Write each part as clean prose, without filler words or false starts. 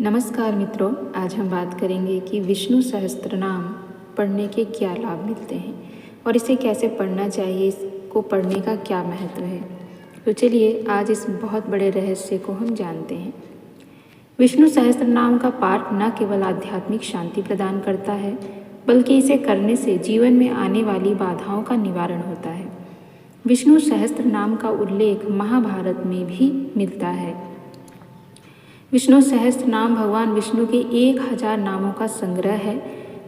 नमस्कार मित्रों, आज हम बात करेंगे कि विष्णु सहस्त्रनाम पढ़ने के क्या लाभ मिलते हैं और इसे कैसे पढ़ना चाहिए, इसको पढ़ने का क्या महत्व है। तो चलिए आज इस बहुत बड़े रहस्य को हम जानते हैं। विष्णु सहस्त्रनाम का पाठ न केवल आध्यात्मिक शांति प्रदान करता है, बल्कि इसे करने से जीवन में आने वाली बाधाओं का निवारण होता है। विष्णु सहस्त्रनाम का उल्लेख महाभारत में भी मिलता है। विष्णु सहस्त्र नाम भगवान विष्णु के 1000 नामों का संग्रह है,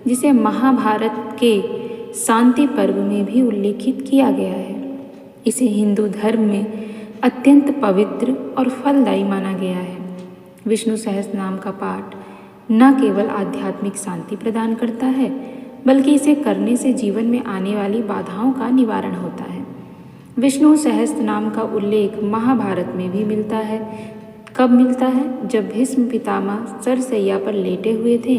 जिसे महाभारत के शांति पर्व में भी उल्लेखित किया गया है। इसे हिंदू धर्म में अत्यंत पवित्र और फलदायी माना गया है। विष्णु सहस्त्र नाम का पाठ न केवल आध्यात्मिक शांति प्रदान करता है, बल्कि इसे करने से जीवन में आने वाली बाधाओं का निवारण होता है। विष्णु सहस्त्र नाम का उल्लेख महाभारत में भी मिलता है। कब मिलता है? जब भीष्म पितामह सरसैया पर लेटे हुए थे,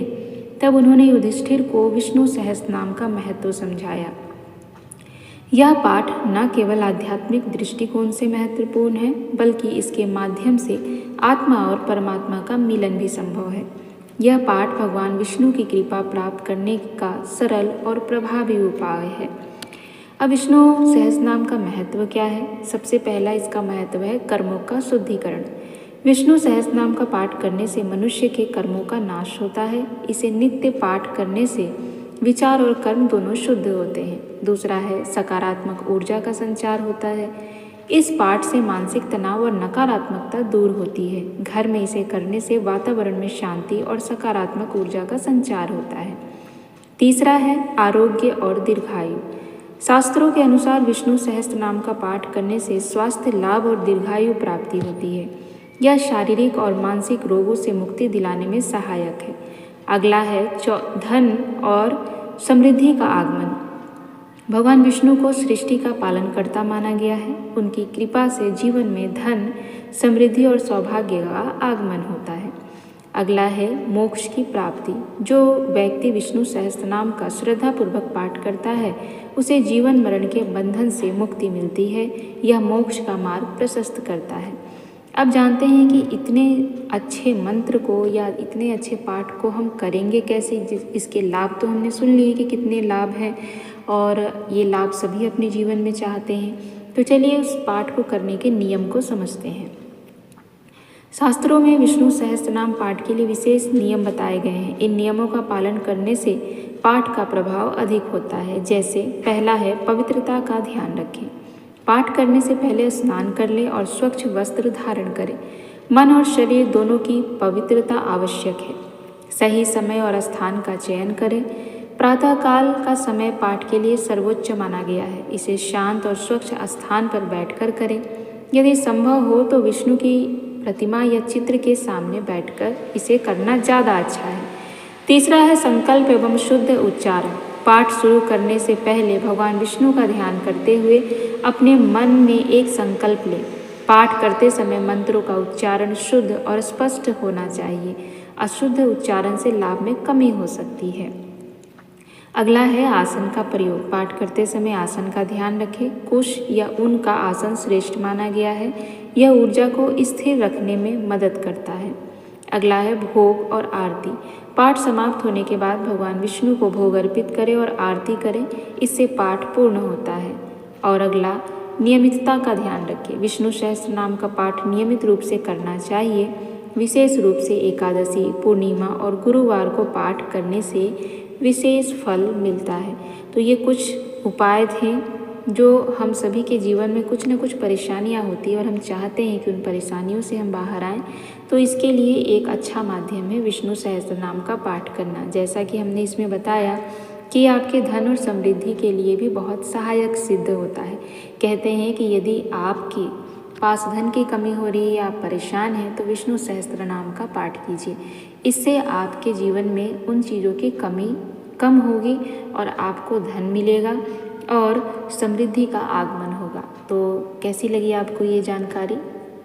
तब उन्होंने युधिष्ठिर को विष्णु सहस्त्रनाम का महत्व समझाया। यह पाठ न केवल आध्यात्मिक दृष्टिकोण से महत्वपूर्ण है, बल्कि इसके माध्यम से आत्मा और परमात्मा का मिलन भी संभव है। यह पाठ भगवान विष्णु की कृपा प्राप्त करने का सरल और प्रभावी उपाय है। अब विष्णु सहस्त्रनाम का महत्व क्या है? सबसे पहला इसका महत्व है कर्मों का शुद्धिकरण। विष्णु सहस्त्रनाम का पाठ करने से मनुष्य के कर्मों का नाश होता है। इसे नित्य पाठ करने से विचार और कर्म दोनों शुद्ध होते हैं। दूसरा है सकारात्मक ऊर्जा का संचार होता है। इस पाठ से मानसिक तनाव और नकारात्मकता दूर होती है। घर में इसे करने से वातावरण में शांति और सकारात्मक ऊर्जा का संचार होता है। तीसरा है आरोग्य और दीर्घायु। शास्त्रों के अनुसार विष्णु सहस्त्रनाम का पाठ करने से स्वास्थ्य लाभ और दीर्घायु प्राप्ति होती है। यह शारीरिक और मानसिक रोगों से मुक्ति दिलाने में सहायक है। अगला है धन और समृद्धि का आगमन। भगवान विष्णु को सृष्टि का पालनकर्ता माना गया है। उनकी कृपा से जीवन में धन, समृद्धि और सौभाग्य का आगमन होता है। अगला है मोक्ष की प्राप्ति। जो व्यक्ति विष्णु सहस्त्रनाम का श्रद्धापूर्वक पाठ करता है, उसे जीवन मरण के बंधन से मुक्ति मिलती है। यह मोक्ष का मार्ग प्रशस्त करता है। अब जानते हैं कि इतने अच्छे मंत्र को या इतने अच्छे पाठ को हम करेंगे कैसे। इसके लाभ तो हमने सुन लिए कि कितने लाभ हैं और ये लाभ सभी अपने जीवन में चाहते हैं। तो चलिए उस पाठ को करने के नियम को समझते हैं। शास्त्रों में विष्णु सहस्त्रनाम पाठ के लिए विशेष नियम बताए गए हैं। इन नियमों का पालन करने से पाठ का प्रभाव अधिक होता है। जैसे पहला है पवित्रता का ध्यान रखें। पाठ करने से पहले स्नान कर लें और स्वच्छ वस्त्र धारण करें। मन और शरीर दोनों की पवित्रता आवश्यक है। सही समय और स्थान का चयन करें। प्रातःकाल का समय पाठ के लिए सर्वोच्च माना गया है। इसे शांत और स्वच्छ स्थान पर बैठकर करें। यदि संभव हो तो विष्णु की प्रतिमा या चित्र के सामने बैठकर इसे करना ज़्यादा अच्छा है। तीसरा है संकल्प एवं शुद्ध उच्चारण। पाठ शुरू करने से पहले भगवान विष्णु का ध्यान करते हुए अपने मन में एक संकल्प लें। पाठ करते समय मंत्रों का उच्चारण शुद्ध और स्पष्ट होना चाहिए। अशुद्ध उच्चारण से लाभ में कमी हो सकती है। अगला है आसन का प्रयोग। पाठ करते समय आसन का ध्यान रखें। कुश या ऊन का आसन श्रेष्ठ माना गया है। यह ऊर्जा को स्थिर रखने में मदद करता है। अगला है भोग और आरती। पाठ समाप्त होने के बाद भगवान विष्णु को भोग अर्पित करें और आरती करें। इससे पाठ पूर्ण होता है। और अगला नियमितता का ध्यान रखें। विष्णु सहस्त्रनाम का पाठ नियमित रूप से करना चाहिए। विशेष रूप से एकादशी, पूर्णिमा और गुरुवार को पाठ करने से विशेष फल मिलता है। तो ये कुछ उपाय थे जो हम सभी के जीवन में कुछ न कुछ परेशानियां होती है और हम चाहते हैं कि उन परेशानियों से हम बाहर आएँ। तो इसके लिए एक अच्छा माध्यम है विष्णु सहस्त्रनाम का पाठ करना। जैसा कि हमने इसमें बताया कि आपके धन और समृद्धि के लिए भी बहुत सहायक सिद्ध होता है। कहते हैं कि यदि आपके पास धन की कमी हो रही है या आप परेशान हैं, तो विष्णु सहस्त्रनाम का पाठ कीजिए। इससे आपके जीवन में उन चीज़ों की कमी कम होगी और आपको धन मिलेगा और समृद्धि का आगमन होगा। तो कैसी लगी आपको ये जानकारी?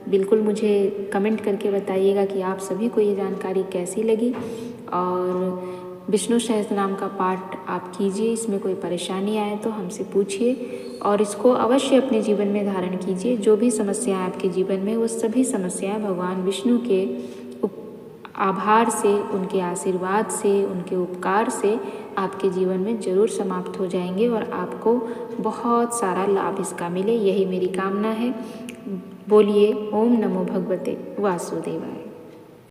बिल्कुल मुझे कमेंट करके बताइएगा कि आप सभी को ये जानकारी कैसी लगी। और विष्णु सहस्त्रनाम का पाठ आप कीजिए। इसमें कोई परेशानी आए तो हमसे पूछिए और इसको अवश्य अपने जीवन में धारण कीजिए। जो भी समस्याएं आपके जीवन में, वो सभी समस्याएं भगवान विष्णु के आभार से, उनके आशीर्वाद से, उनके उपकार से आपके जीवन में ज़रूर समाप्त हो जाएंगे और आपको बहुत सारा लाभ इसका मिले, यही मेरी कामना है। बोलिए ओम नमो भगवते वासुदेवाय।